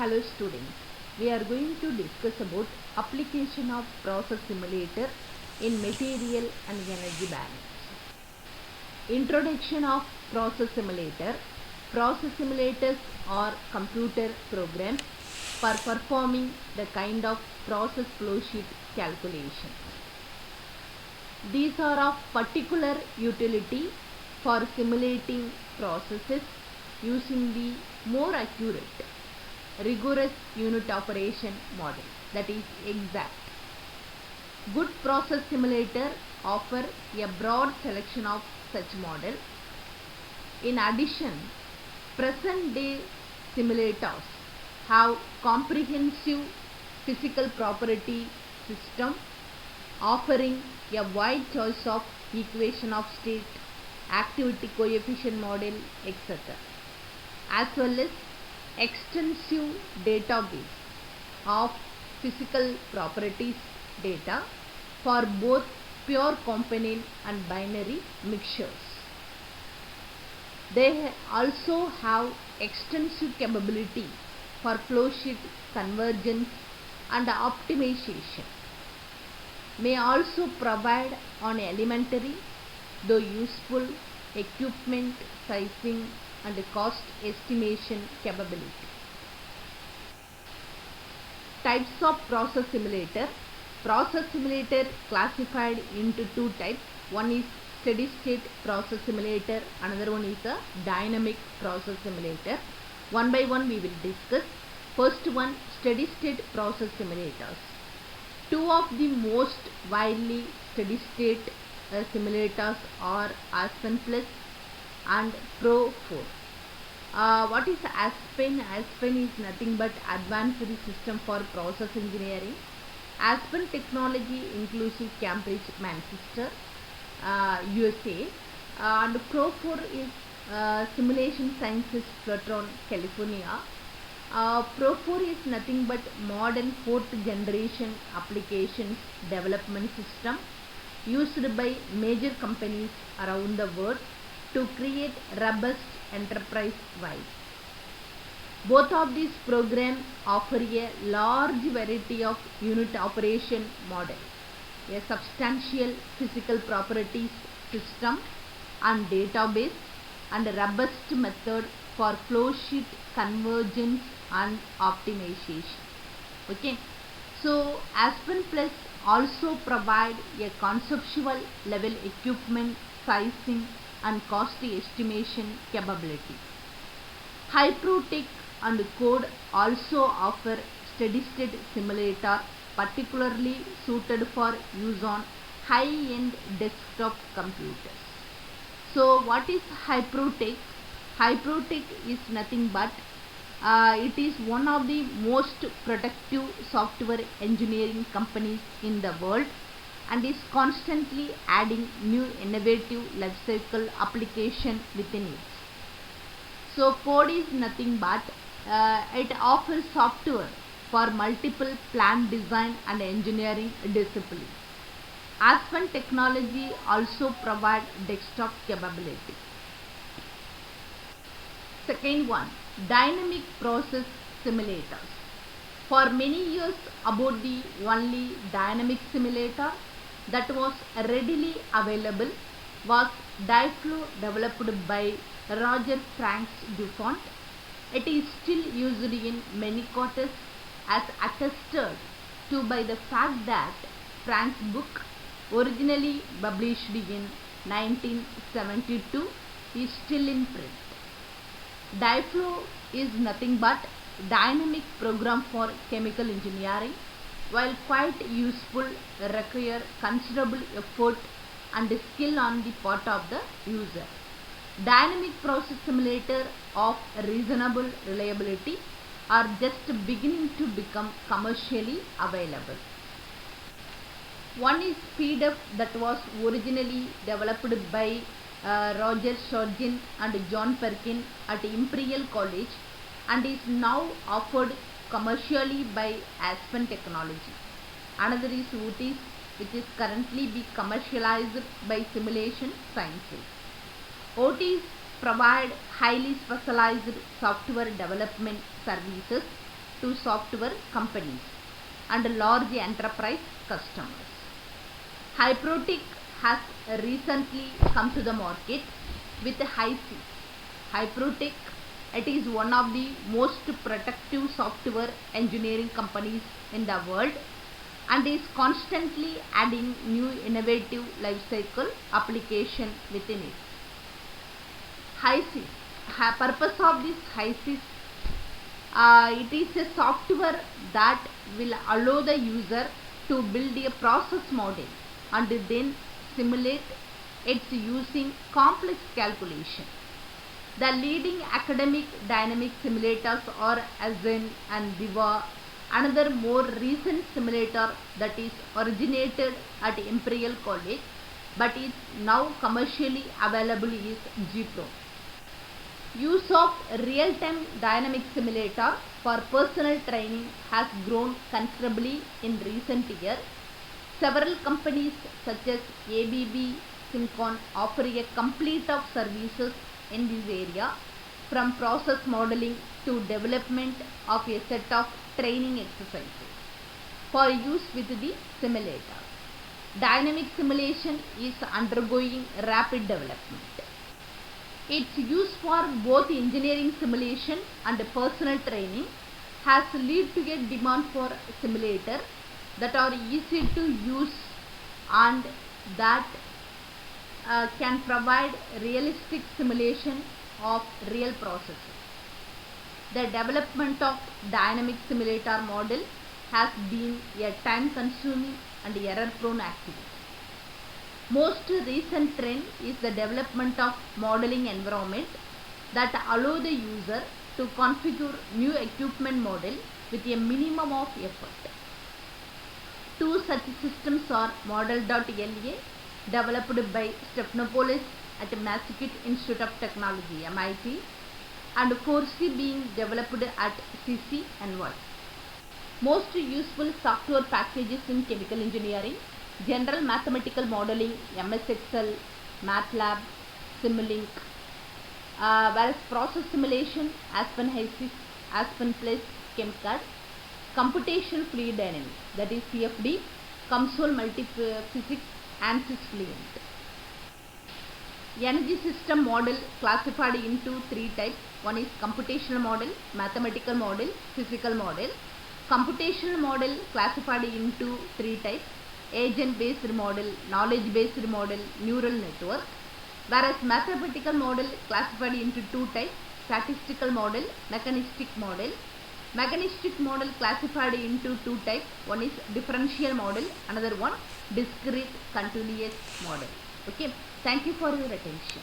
Hello students, we are going to discuss about application of process simulator in material and energy balance. Introduction of process simulator. Process simulators are computer programs for performing the kind of process flow sheet calculations. These are of particular utility for simulating processes using the more accurate rigorous unit operation model, that is exact. Good process simulator offer a broad selection of such model. In addition, present day simulators have comprehensive physical property system offering a wide choice of equation of state, activity coefficient model, etc., as well as extensive database of physical properties data for both pure component and binary mixtures. They also have extensive capability for flow sheet convergence and optimization. May also provide on elementary though useful equipment sizing and cost estimation capability. Types of process simulator. Process simulator classified into two types. One is steady state process simulator, another one is a dynamic process simulator. One by one we will discuss. First one, steady state process simulators. Two of the most widely steady state simulators are Aspen Plus and Pro4. What is Aspen? Aspen is nothing but advanced system for process engineering. Aspen technology inclusive Cambridge, Manchester, USA, and Pro4 is simulation sciences, Fluttron, California. Pro4 is nothing but modern fourth generation applications development system used by major companies around the world to create robust enterprise wide. Both of these programs offer a large variety of unit operation model, a substantial physical properties system and database, and a robust method for flow sheet convergence and optimization. Okay, so Aspen Plus also provide a conceptual level equipment sizing and cost estimation capability. Hyprotech and Code also offer steady state simulator particularly suited for use on high-end desktop computers. So what is Hyprotech? Hyprotech is nothing but it is one of the most productive software engineering companies in the world and is constantly adding new innovative lifecycle application within it. So Code is nothing but it offers software for multiple plant design and engineering disciplines. Aspen technology also provide desktop capability. Second one, dynamic process simulators. For many years about the only dynamic simulator that was readily available was Dyflow developed by Roger Franks DuPont. It is still used in many quarters as attested to by the fact that Frank's book, originally published in 1972, is still in print. Dyflow is nothing but dynamic program for chemical engineering, while quite useful, require considerable effort and skill on the part of the user. Dynamic process simulator of reasonable reliability are just beginning to become commercially available. One is SpeedUp that was originally developed by Roger Shorgin and John Perkin at Imperial College and is now offered commercially by Aspen Technology. Another is Otis, which is currently being commercialized by Simulation Sciences. Otis provide highly specialized software development services to software companies and large enterprise customers. Hyprotic has recently come to the market with HiSys. Hyprotic, it is one of the most productive software engineering companies in the world and is constantly adding new innovative lifecycle application within it. HiSys, purpose of this HiSys, it is a software that will allow the user to build a process model and then simulate it using complex calculation. The leading academic dynamic simulators are Ascend and Viva. Another more recent simulator that is originated at Imperial College but is now commercially available is GPRO. Use of real-time dynamic simulator for personal training has grown considerably in recent years. Several companies such as ABB, Synchron offer a complete of services in this area, from process modeling to development of a set of training exercises for use with the simulator. Dynamic simulation is undergoing rapid development. Its use for both engineering simulation and personal training has led to a demand for simulators that are easy to use and that can provide realistic simulation of real processes. The development of dynamic simulator model has been a time-consuming and error-prone activity. Most recent trend is the development of modeling environment that allow the user to configure new equipment model with a minimum of effort. Two such systems are Model.la, developed by Stephanopoulos at Massachusetts Institute of Technology (MIT), and Forsey being developed at CCNY. Most useful software packages in chemical engineering: General Mathematical Modeling, MS Excel, MATLAB, Simulink, whereas process simulation, Aspen HiSys, Aspen Plus, ChemCAD, Computational Fluid Dynamics, that is CFD, COMSOL Multiphysics, ANSYS Fluent. Energy system model classified into three types. One is computational model, mathematical model, physical model. Computational model classified into three types: agent based model, knowledge based model, neural network. Whereas mathematical model classified into two types: statistical model, mechanistic model. Mechanistic model classified into two types: one is differential model, another one discrete continuous model. Okay, thank you for your attention.